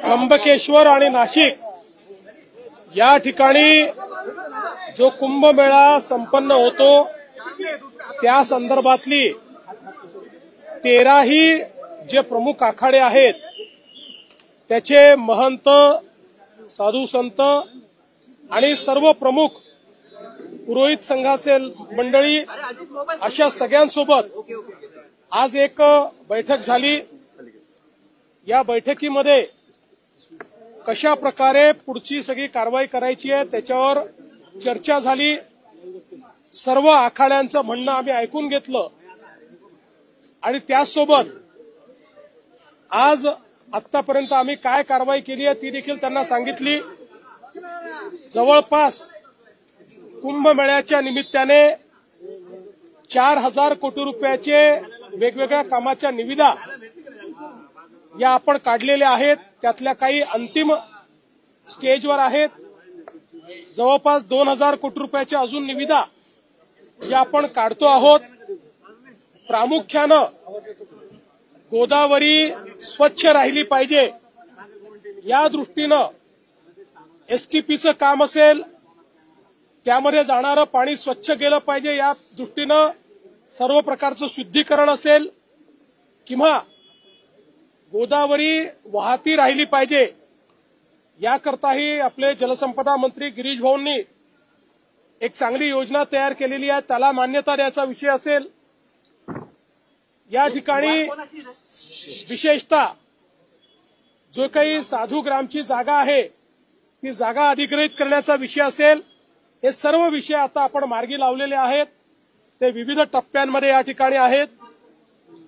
त्र्यंबकेश्वर आणि नाशिक या ठिकाणी जो कुंभमेळा संपन्न होतो त्या संदर्भातली 13ही जे प्रमुख आखाडे आहेत त्याचे महंत, साधू संत आणि सर्व प्रमुख पुरोहित संघाचे मंडळी अशा सगळ्यांसोबत आज एक बैठक झाली। या बैठकीमध्ये कशा प्रकारे पुढची सगळी कारवाई करायची आहे त्याच्यावर चर्चा झाली। सर्व आखाड्यांचं म्हणणं आम्ही ऐकून घेतलं आणि त्यासोबत आज आतापर्यंत आम्ही काय कारवाई केली आहे ती देखील त्यांना सांगितली। जवळपास कुंभमेळ्याच्या निमित्ताने 4,000 कोटी रुपयाचे वेगवेगळ्या कामाच्या निविदा या आपण काढलेल्या आहेत। त्यातल्या काही अंतिम स्टेजवर आहेत। जवळपास 2,000 कोटी रुपयाच्या अजून निविदा या आपण काढतो आहोत। प्रामुख्यानं गोदावरी स्वच्छ राहिली पाहिजे या दृष्टीनं एसटीपीचं काम असेल, त्यामध्ये जाणारं पाणी स्वच्छ गेलं पाहिजे या दृष्टीनं सर्व प्रकारचं शुद्धीकरण असेल किंवा गोदावरी वाहती राहिली पाहिजे याकरताही आपले जलसंपदा मंत्री गिरीश भाऊंनी एक चांगली योजना तयार केलेली आहे, त्याला मान्यता द्यायचा विषय असेल। या ठिकाणी विशेषतः जो काही साधू ग्रामची जागा आहे ती जागा अधिग्रहित करण्याचा विषय असेल, हे सर्व विषय आता आपण मार्गी लावलेले आहेत। ते विविध टप्प्यांमध्ये या ठिकाणी आहेत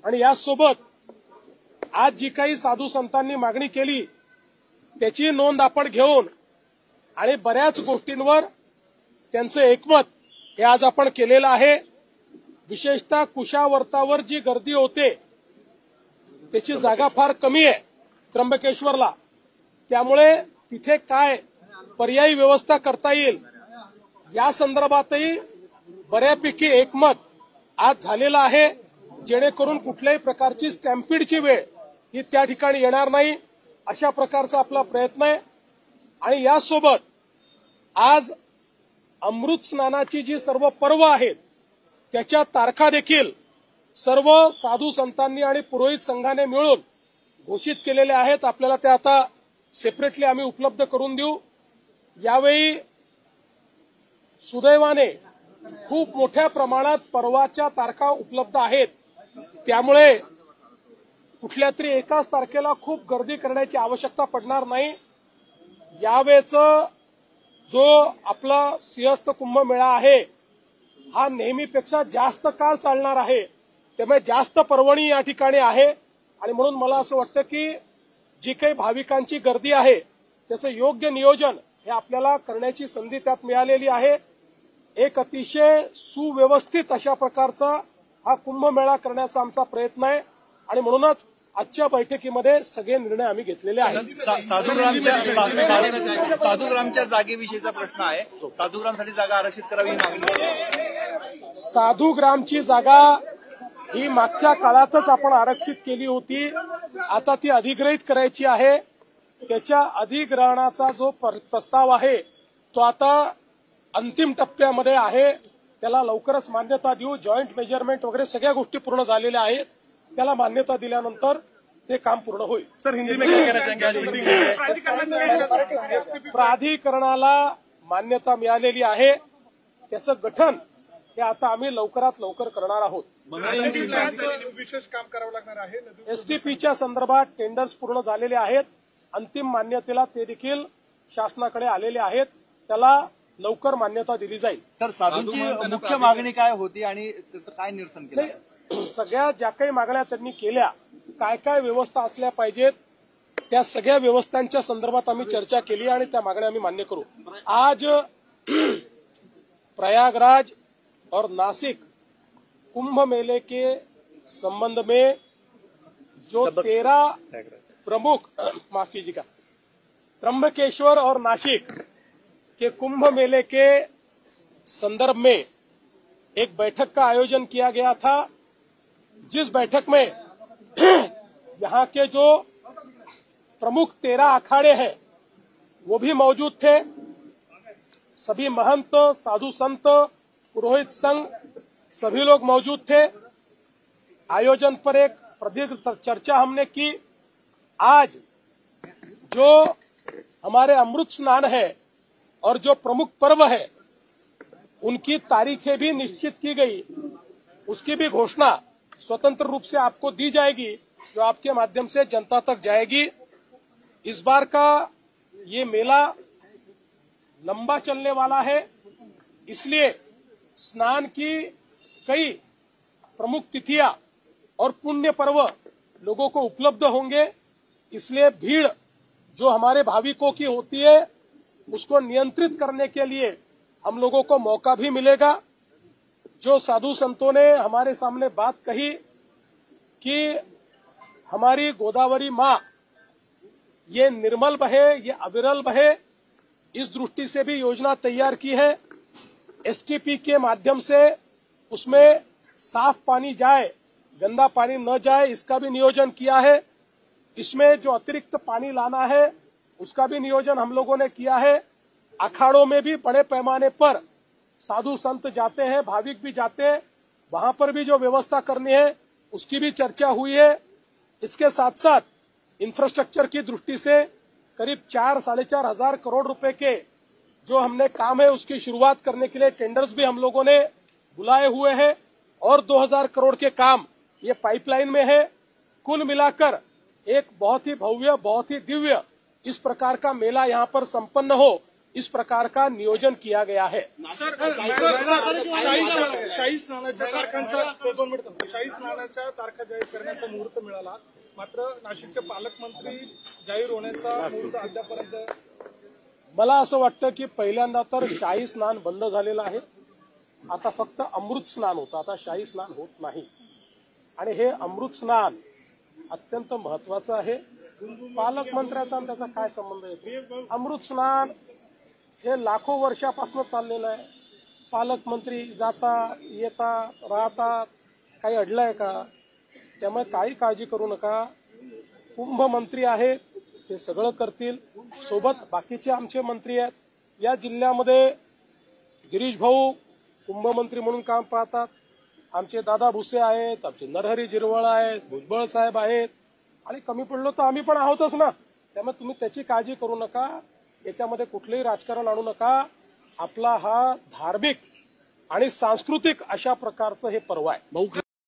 आणि यासोबत आज जी काही साधू संतांनी मागणी केली त्याची नोंद आपण घेऊन आणि बऱ्याच गोष्टींवर त्यांचं एकमत हे आज आपण केलेलं आहे। विशेषतः कुशावर्तावर जी गर्दी होते त्याची जागा फार कमी आहे त्र्यंबकेश्वरला, त्यामुळे तिथे काय पर्यायी व्यवस्था करता येईल या संदर्भातही बऱ्यापैकी एकमत आज झालेलं आहे, जेणेकरून कुठल्याही प्रकारची स्टॅम्पिडची वेळ ही त्या ठिकाणी येणार नाही अशा प्रकारचा आपला प्रयत्न आहे। आणि यासोबत आज अमृत स्नानाची जी सर्व पर्व आहेत त्याच्या तारखा देखील सर्व साधू संतांनी आणि पुरोहित संघाने मिळून घोषित केलेल्या आहेत। आपल्याला त्या आता सेपरेटली आम्ही उपलब्ध करून देऊ। यावेळी सुदैवाने खूप मोठ्या प्रमाणात पर्वाच्या तारखा उपलब्ध आहेत, त्यामुळे कुठल्या तरी एकाच तारखेला खूप गर्दी करण्याची आवश्यकता पडणार नाही। यावेळेचं जो आपला सिंहस्थ कुंभमेळा आहे हा नेहमीपेक्षा जास्त काळ चालणार आहे, त्यामुळे जास्त पर्वणी या ठिकाणी आहे आणि म्हणून मला असं वाटतं की जी काही भाविकांची गर्दी आहे त्याचं योग्य नियोजन हे आपल्याला करण्याची संधी त्यात मिळालेली आहे। एक अतिशय सुव्यवस्थित अशा प्रकारचा हा कुंभमेळा करण्याचा आमचा प्रयत्न आहे आणि म्हणूनच आजच्या बैठकीमध्ये सगळे निर्णय आम्ही घेतलेले आहेत। साधूग्रामच्या जागेविषयीचा प्रश्न आहे, साधूग्रामसाठी जागा आरक्षित करावी ही मागणी। साधूग्रामची जागा ही मागच्या काळातच आपण आरक्षित केली होती, आता ती अधिग्रहित करायची आहे। त्याच्या अधिग्रहणाचा जो प्रस्ताव आहे तो आता अंतिम टप्प्यामध्ये आहे, त्याला लवकरच मान्यता देऊ। जॉईंट मेजरमेंट वगैरे सगळ्या गोष्टी पूर्ण झालेल्या आहेत, त्याला मान्यता दिल्यानंतर ते काम पूर्ण होईल। सर हिंदी में क्या कहना चाहेंगे? प्राधिकरणाला मान्यता मिळालेली आहे, त्याचं गठन हे आता आम्ही लवकरात लवकर करणार आहोत। विशेष काम करावं लागणार आहे। एसटीपीच्या संदर्भात टेंडर्स पूर्ण झालेले आहेत, अंतिम मान्यतेला ते देखील शासनाकडे आलेले आहेत, त्याला लवकर मान्यता दिली जाईल। सर साधूंची मुख्य मागणी काय होती आणि त्याचं काय निरसन केलं? सगळ्या ज्या काही मागण्या त्यांनी केल्या, काय काय व्यवस्था असल्या पाहिजेत त्या सगळ्या व्यवस्थांच्या संदर्भात आम्ही चर्चा केली आणि त्या मागण्या आम्ही मान्य करू। आज प्रयागराज और नासिक कुंभ मेले के संबंध में जो 13 प्रमुख माफ कीजिएगा त्र्यंबकेश्वर और नासिक के कुंभ मेले के संदर्भ में एक बैठक का आयोजन किया गया था, जिस बैठक में यहाँ के जो प्रमुख 13 अखाड़े हैं वो भी मौजूद थे। सभी महंत, साधु संत, पुरोहित संघ सभी लोग मौजूद थे। आयोजन पर एक प्रदीर्घ चर्चा हमने की। आज जो हमारे अमृत स्नान है और जो प्रमुख पर्व है उनकी तारीखें भी निश्चित की गई, उसकी भी घोषणा स्वतंत्र रूप से आपको दी जाएगी, जो आपके माध्यम से जनता तक जाएगी। इस बार का ये मेला लंबा चलने वाला है, इसलिए स्नान की कई प्रमुख तिथियां और पुण्य पर्व लोगों को उपलब्ध होंगे। इसलिए भीड़ जो हमारे भाविकों की होती है उसको नियंत्रित करने के लिए हम लोगों को मौका भी मिलेगा। जो साधु संतों ने हमारे सामने बात कही कि हमारी गोदावरी मां ये निर्मल बहे, ये अविरल बहे, इस दृष्टि से भी योजना तैयार की है। एसटीपी के माध्यम से उसमें साफ पानी जाए, गंदा पानी न जाए, इसका भी नियोजन किया है। इसमें जो अतिरिक्त पानी लाना है उसका भी नियोजन हम लोगों ने किया है। अखाड़ों में भी बड़े पैमाने पर साधु संत जाते हैं, भाविक भी जाते हैं, वहां पर भी जो व्यवस्था करनी है उसकी भी चर्चा हुई है। इसके साथ साथ इंफ्रास्ट्रक्चर की दृष्टि से करीब 4-4.5 हजार करोड़ रुपए के जो हमने काम है उसकी शुरुआत करने के लिए टेंडर्स भी हम लोगों ने बुलाए हुए हैं और 2000 करोड़ के काम ये पाइपलाइन में है। कुल मिलाकर एक बहुत ही भव्य, बहुत ही दिव्य इस प्रकार का मेला यहाँ पर संपन्न हो, इस प्रकार का नियोजन किया गया है। शाही स्नानाच्या तारखा जाहीर करण्याचा मुहूर्त मिळाला, मात्र नाशिकचे पालकमंत्री जाहीर होण्याचा मुहूर्त अद्यापर्यंत। मला असं वाटतं की पहिल्यांदा तर शाही स्नान बंद झालेलं आहे, आता फक्त अमृत स्नान होतं, आता शाही स्नान होत नाही। आणि हे अमृत स्नान अत्यंत महत्वाचं आहे। पालकमंत्र्याचा आणि त्याचा काय संबंध येतो? अमृत स्नान हे लाखो वर्षापासून चाललेलं आहे। पालकमंत्री जातात, येतात, राहतात, काही अडलंय का? त्यामुळे काही काळजी करू नका। कुंभमंत्री आहेत, ते सगळं करतील, सोबत बाकीचे आमचे मंत्री आहेत। या जिल्ह्यामध्ये गिरीश भाऊ कुंभमंत्री म्हणून काम पाहतात, आमचे दादा भुसे आहेत, आमचे नरहरी झिरवळ आहेत, भुजबळ साहेब आहेत, आणि कमी पडलो तर आम्ही पण आहोतच ना। त्यामुळे तुम्ही त्याची काळजी करू नका, याच्यामध्ये कुठलेही राजकारण आणू नका। आपला हा धार्मिक आणि सांस्कृतिक अशा प्रकारचं हे पर्व आहे।